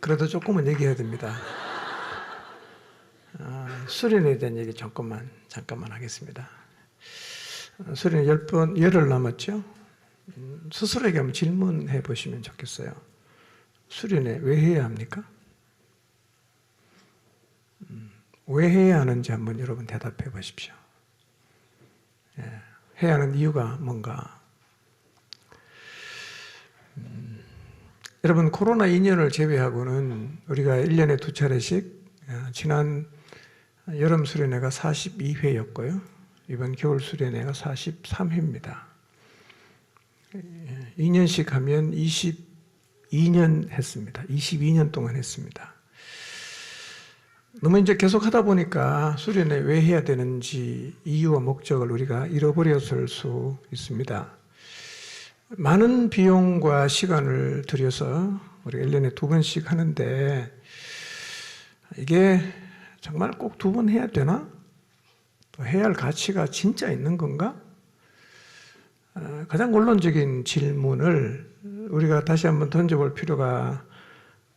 그래도 조금은 얘기해야 됩니다. 수련에 대한 얘기 잠깐만 하겠습니다. 수련이 열흘 남았죠? 스스로에게 한번 질문해 보시면 좋겠어요. 수련회 왜 해야 합니까? 왜 해야 하는지 한번 여러분 대답해 보십시오. 해야 하는 이유가 뭔가? 여러분, 코로나 2년을 제외하고는 우리가 1년에 2차례씩 지난 여름 수련회가 42회였고요. 이번 겨울 수련회가 43회입니다. 2년씩 하면 22년 했습니다. 22년 동안 했습니다. 너무 이제 계속 하다 보니까 수련회 왜 해야 되는지 이유와 목적을 우리가 잃어버렸을 수 있습니다. 많은 비용과 시간을 들여서 우리가 1년에 2번씩 하는데 이게 정말 꼭 2번 해야 되나? 또 해야 할 가치가 진짜 있는 건가? 가장 원론적인 질문을 우리가 다시 한번 던져볼 필요가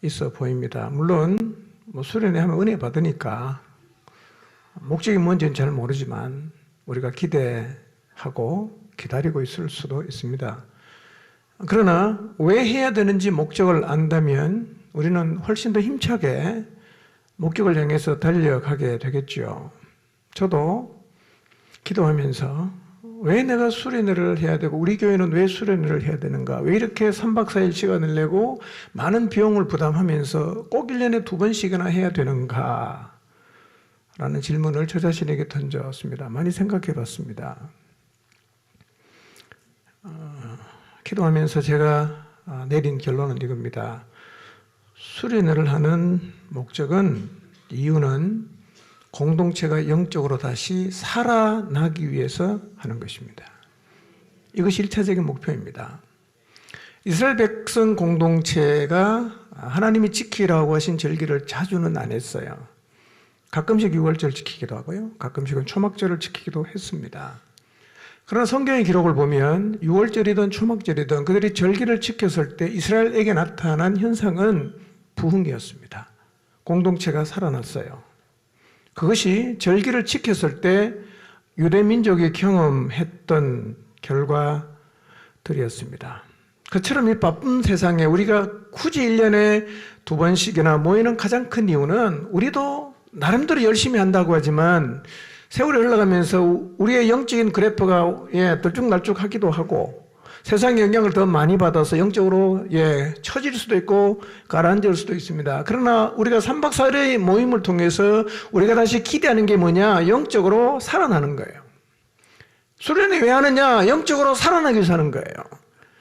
있어 보입니다. 물론 수련회 하면 은혜 받으니까 목적이 뭔지는 잘 모르지만 우리가 기대하고 기다리고 있을 수도 있습니다. 그러나 왜 해야 되는지 목적을 안다면 우리는 훨씬 더 힘차게 목적을 향해서 달려가게 되겠죠. 저도 기도하면서 왜 내가 수련회를 해야 되고 우리 교회는 왜 수련회를 해야 되는가? 왜 이렇게 3박 4일 시간을 내고 많은 비용을 부담하면서 꼭 1년에 2번씩이나 해야 되는가? 라는 질문을 저 자신에게 던졌습니다. 많이 생각해 봤습니다. 기도하면서 제가 내린 결론은 이겁니다. 수련회를 하는 목적은, 이유는 공동체가 영적으로 다시 살아나기 위해서 하는 것입니다. 이것이 1차적인 목표입니다. 이스라엘 백성 공동체가 하나님이 지키라고 하신 절기를 자주는 안 했어요. 가끔씩 6월절 지키기도 하고요. 가끔씩은 초막절을 지키기도 했습니다. 그러나 성경의 기록을 보면 6월절이든 초막절이든 그들이 절기를 지켰을 때 이스라엘에게 나타난 현상은 부흥이었습니다. 공동체가 살아났어요. 그것이 절기를 지켰을 때 유대 민족이 경험했던 결과들이었습니다. 그처럼 이 바쁜 세상에 우리가 굳이 1년에 2번씩이나 모이는 가장 큰 이유는 우리도 나름대로 열심히 한다고 하지만 세월이 흘러가면서 우리의 영적인 그래프가 들쭉날쭉하기도 하고 세상의 영향을 더 많이 받아서 영적으로 처질 수도 있고 가라앉을 수도 있습니다. 그러나 우리가 3박 4일의 모임을 통해서 우리가 다시 기대하는 게 뭐냐? 영적으로 살아나는 거예요. 수련회 왜 하느냐? 영적으로 살아나기 위해서 하는 거예요.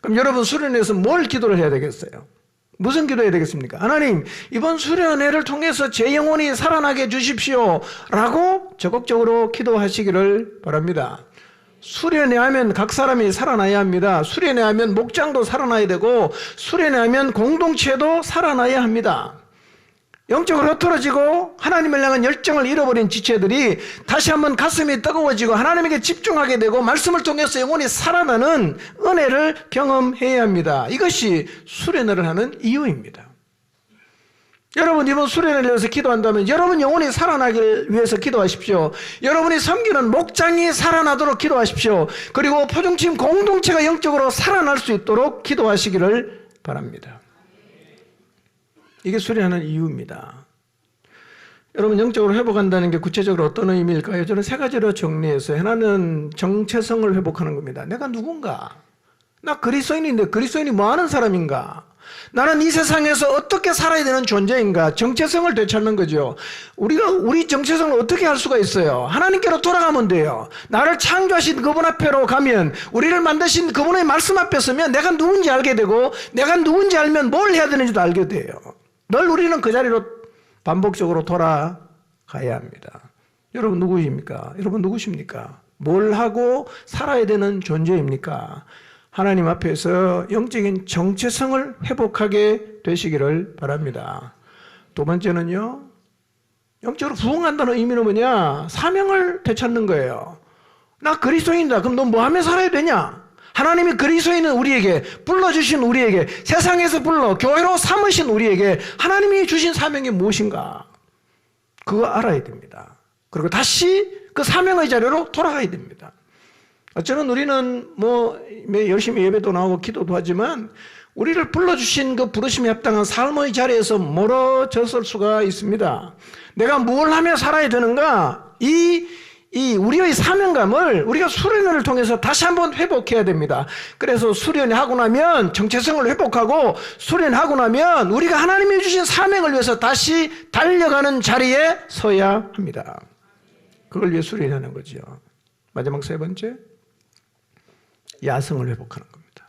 그럼 여러분, 수련회에서 뭘 기도를 해야 되겠어요? 무슨 기도해야 되겠습니까? 하나님, 이번 수련회를 통해서 제 영혼이 살아나게 해주십시오 라고 적극적으로 기도하시기를 바랍니다. 수련회 하면 각 사람이 살아나야 합니다. 수련회 하면 목장도 살아나야 되고 수련회 하면 공동체도 살아나야 합니다. 영적으로 흐트러지고 하나님을 향한 열정을 잃어버린 지체들이 다시 한번 가슴이 뜨거워지고 하나님에게 집중하게 되고 말씀을 통해서 영혼이 살아나는 은혜를 경험해야 합니다. 이것이 수련회를 하는 이유입니다. 여러분, 이번 수련회를 위해서 기도한다면 여러분 영혼이 살아나기를 위해서 기도하십시오. 여러분이 섬기는 목장이 살아나도록 기도하십시오. 그리고 포종팀 공동체가 영적으로 살아날 수 있도록 기도하시기를 바랍니다. 이게 수련하는 이유입니다. 여러분, 영적으로 회복한다는 게 구체적으로 어떤 의미일까요? 저는 3가지로 정리해서 하나는 정체성을 회복하는 겁니다. 내가 누군가? 나 그리스도인인데 그리스도인이 뭐 하는 사람인가? 나는 이 세상에서 어떻게 살아야 되는 존재인가? 정체성을 되찾는 거죠. 우리가 우리 정체성을 어떻게 할 수가 있어요? 하나님께로 돌아가면 돼요. 나를 창조하신 그분 앞에로 가면, 우리를 만드신 그분의 말씀 앞에 서면 내가 누군지 알게 되고, 내가 누군지 알면 뭘 해야 되는지도 알게 돼요. 늘 우리는 그 자리로 반복적으로 돌아가야 합니다. 여러분 누구십니까? 여러분 누구십니까? 뭘 하고 살아야 되는 존재입니까? 하나님 앞에서 영적인 정체성을 회복하게 되시기를 바랍니다. 2번째는요, 영적으로 부흥한다는 의미는 뭐냐? 사명을 되찾는 거예요. 나 그리스도인이다. 그럼 너 뭐 하며 살아야 되냐? 하나님이 그리스도에 있는 우리에게 불러주신 우리에게 세상에서 불러 교회로 삼으신 우리에게 하나님이 주신 사명이 무엇인가? 그거 알아야 됩니다. 그리고 다시 그 사명의 자리로 돌아가야 됩니다. 저는 우리는 열심히 예배도 나오고 기도도 하지만 우리를 불러주신 그 부르심에 합당한 삶의 자리에서 멀어졌을 수가 있습니다. 내가 뭘 하며 살아야 되는가? 이 우리의 사명감을 우리가 수련회를 통해서 다시 한번 회복해야 됩니다. 그래서 수련하고 나면 정체성을 회복하고 수련하고 나면 우리가 하나님이 주신 사명을 위해서 다시 달려가는 자리에 서야 합니다. 그걸 위해 수련하는 거죠. 마지막 세 번째, 야성을 회복하는 겁니다.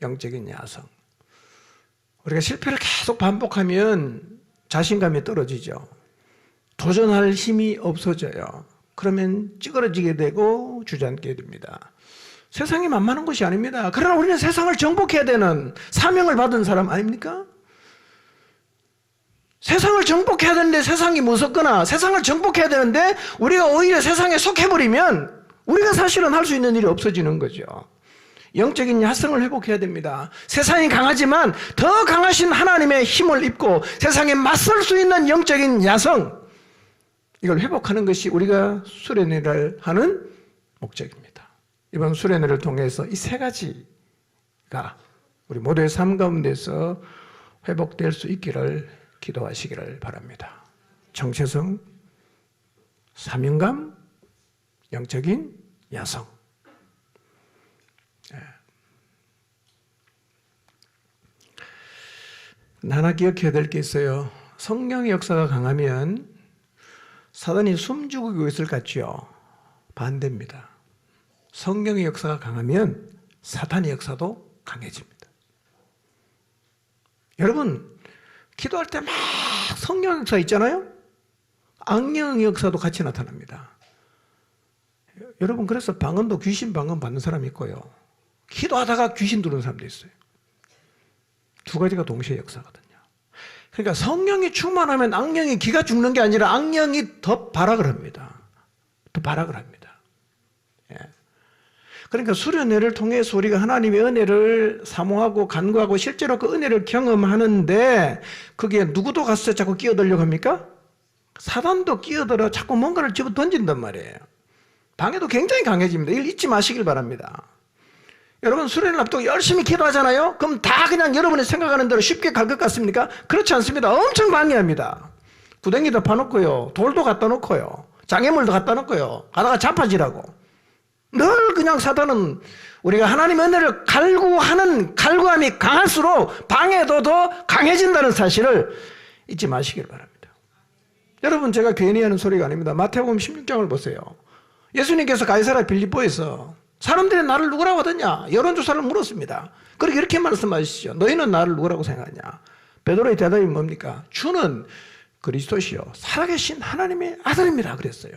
영적인 야성. 우리가 실패를 계속 반복하면 자신감이 떨어지죠. 도전할 힘이 없어져요. 그러면 찌그러지게 되고 주저앉게 됩니다. 세상이 만만한 것이 아닙니다. 그러나 우리는 세상을 정복해야 되는 사명을 받은 사람 아닙니까? 세상을 정복해야 되는데 세상이 무섭거나 세상을 정복해야 되는데 우리가 오히려 세상에 속해버리면 우리가 사실은 할 수 있는 일이 없어지는 거죠. 영적인 야성을 회복해야 됩니다. 세상이 강하지만 더 강하신 하나님의 힘을 입고 세상에 맞설 수 있는 영적인 야성, 이걸 회복하는 것이 우리가 수련회를 하는 목적입니다. 이번 수련회를 통해서 이 세 가지가 우리 모두의 삶 가운데서 회복될 수 있기를 기도하시기를 바랍니다. 정체성, 사명감, 영적인 야성. 하나 기억해야 될 게 있어요. 성령의 역사가 강하면 사단이 숨죽이고 있을 것 같죠? 반대입니다. 성령의 역사가 강하면 사탄의 역사도 강해집니다. 여러분, 기도할 때 막 성령 역사 있잖아요? 악령의 역사도 같이 나타납니다. 여러분, 그래서 방언도 귀신 방언 받는 사람이 있고요. 기도하다가 귀신 들어오는 사람도 있어요. 두 가지가 동시에 역사거든요. 그러니까 성령이 충만하면 악령이 기가 죽는 게 아니라 악령이 더 발악을 합니다. 더 발악을 합니다. 예. 그러니까 수련회를 통해서 우리가 하나님의 은혜를 사모하고 간구하고 실제로 그 은혜를 경험하는데 그게 누구도 가서 자꾸 끼어들려고 합니까? 사단도 끼어들어 자꾸 뭔가를 집어 던진단 말이에요. 방해도 굉장히 강해집니다. 이걸 잊지 마시길 바랍니다. 여러분, 수련을 앞두고 열심히 기도하잖아요? 그럼 다 그냥 여러분이 생각하는 대로 쉽게 갈 것 같습니까? 그렇지 않습니다. 엄청 방해합니다. 구덩이도 파놓고요. 돌도 갖다 놓고요. 장애물도 갖다 놓고요. 가다가 자빠지라고. 늘 그냥 사단은 우리가 하나님의 은혜를 갈구하는 갈구함이 강할수록 방해도 더 강해진다는 사실을 잊지 마시길 바랍니다. 여러분, 제가 괜히 하는 소리가 아닙니다. 마태복음 16장을 보세요. 예수님께서 가이사랴 빌립보에서 사람들이 나를 누구라고 하더냐? 여론조사를 물었습니다. 그렇게 이렇게 말씀하시죠. 너희는 나를 누구라고 생각하냐? 베드로의 대답이 뭡니까? 주는 그리스도시요 살아계신 하나님의 아들입니다. 그랬어요.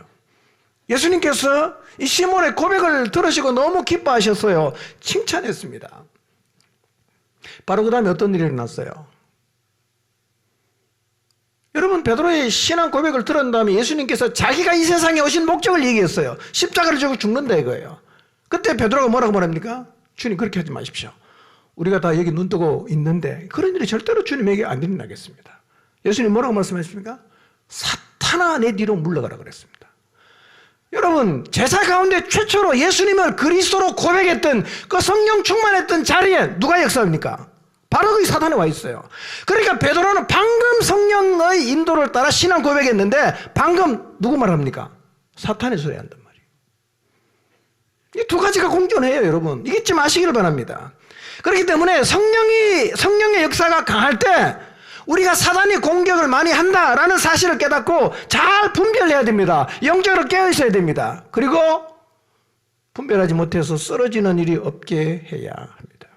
예수님께서 이 시몬의 고백을 들으시고 너무 기뻐하셨어요. 칭찬했습니다. 바로 그 다음에 어떤 일이 일어났어요? 여러분, 베드로의 신앙 고백을 들은 다음에 예수님께서 자기가 이 세상에 오신 목적을 얘기했어요. 십자가를 지고 죽는다 이거예요. 그때 베드로가 뭐라고 말합니까? 주님, 그렇게 하지 마십시오. 우리가 다 여기 눈 뜨고 있는데 그런 일이 절대로 주님에게 안 일어나겠습니다. 예수님 뭐라고 말씀하십니까? 사탄아, 내 뒤로 물러가라 그랬습니다. 여러분, 제사 가운데 최초로 예수님을 그리스도로 고백했던 그 성령 충만했던 자리에 누가 역사합니까? 바로 그 사탄에 와 있어요. 그러니까 베드로는 방금 성령의 인도를 따라 신앙 고백했는데 방금 누구 말합니까? 사탄의 소리 한단 말이에요. 이 두 가지가 공존해요, 여러분. 잊지 마시기를 바랍니다. 그렇기 때문에 성령의 역사가 강할 때 우리가 사단이 공격을 많이 한다라는 사실을 깨닫고 잘 분별해야 됩니다. 영적으로 깨어 있어야 됩니다. 그리고 분별하지 못해서 쓰러지는 일이 없게 해야 합니다.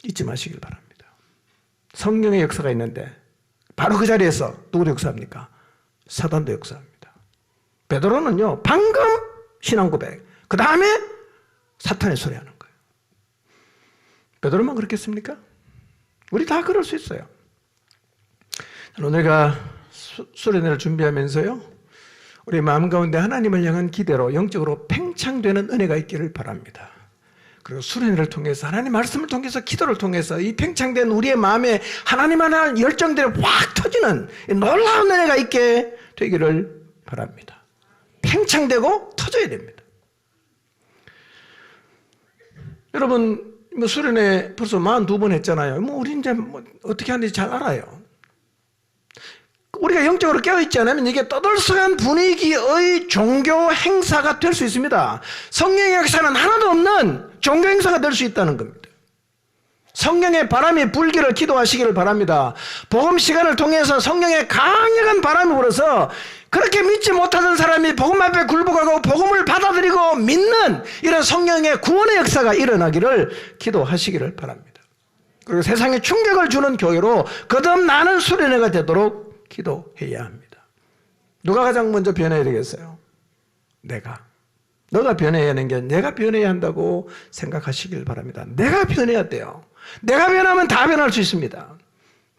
잊지 마시길 바랍니다. 성령의 역사가 있는데 바로 그 자리에서 누구도 역사합니까? 사단도 역사합니다. 베드로는요, 방금 신앙 고백, 그 다음에 사탄의 소리 하는 거예요. 베드로만 그렇겠습니까? 우리 다 그럴 수 있어요. 오늘가 수련회를 준비하면서요, 우리 마음 가운데 하나님을 향한 기대로 영적으로 팽창되는 은혜가 있기를 바랍니다. 그리고 수련회를 통해서 하나님 말씀을 통해서 기도를 통해서 이 팽창된 우리의 마음에 하나님 하나님 열정들이 확 터지는 놀라운 은혜가 있게 되기를 바랍니다. 팽창되고 터져야 됩니다. 여러분 뭐 수련회 벌써 42번 했잖아요. 뭐 우리 이제 뭐 어떻게 하는지 잘 알아요. 우리가 영적으로 깨어있지 않으면 이게 떠들썩한 분위기의 종교 행사가 될 수 있습니다. 성령의 역사는 하나도 없는 종교 행사가 될 수 있다는 겁니다. 성령의 바람이 불기를 기도하시기를 바랍니다. 복음 시간을 통해서 성령의 강력한 바람이 불어서 그렇게 믿지 못하던 사람이 복음 앞에 굴복하고 복음을 받아들이고 믿는 이런 성령의 구원의 역사가 일어나기를 기도하시기를 바랍니다. 그리고 세상에 충격을 주는 교회로 거듭나는 수련회가 되도록 기도해야 합니다. 누가 가장 먼저 변해야 되겠어요? 너가 변해야 하는 게 내가 변해야 한다고 생각하시길 바랍니다. 내가 변해야 돼요. 내가 변하면 다 변할 수 있습니다.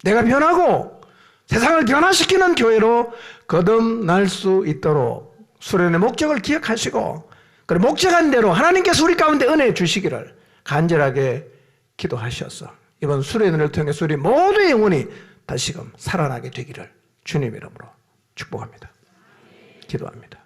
내가 변하고 세상을 변화시키는 교회로 거듭날 수 있도록 수련의 목적을 기억하시고 그리고 목적한 대로 하나님께서 우리 가운데 은혜 주시기를 간절하게 기도하셔서 이번 수련회를 통해서 우리 모두의 영혼이 다시금 살아나게 되기를 주님 이름으로 축복합니다. 기도합니다.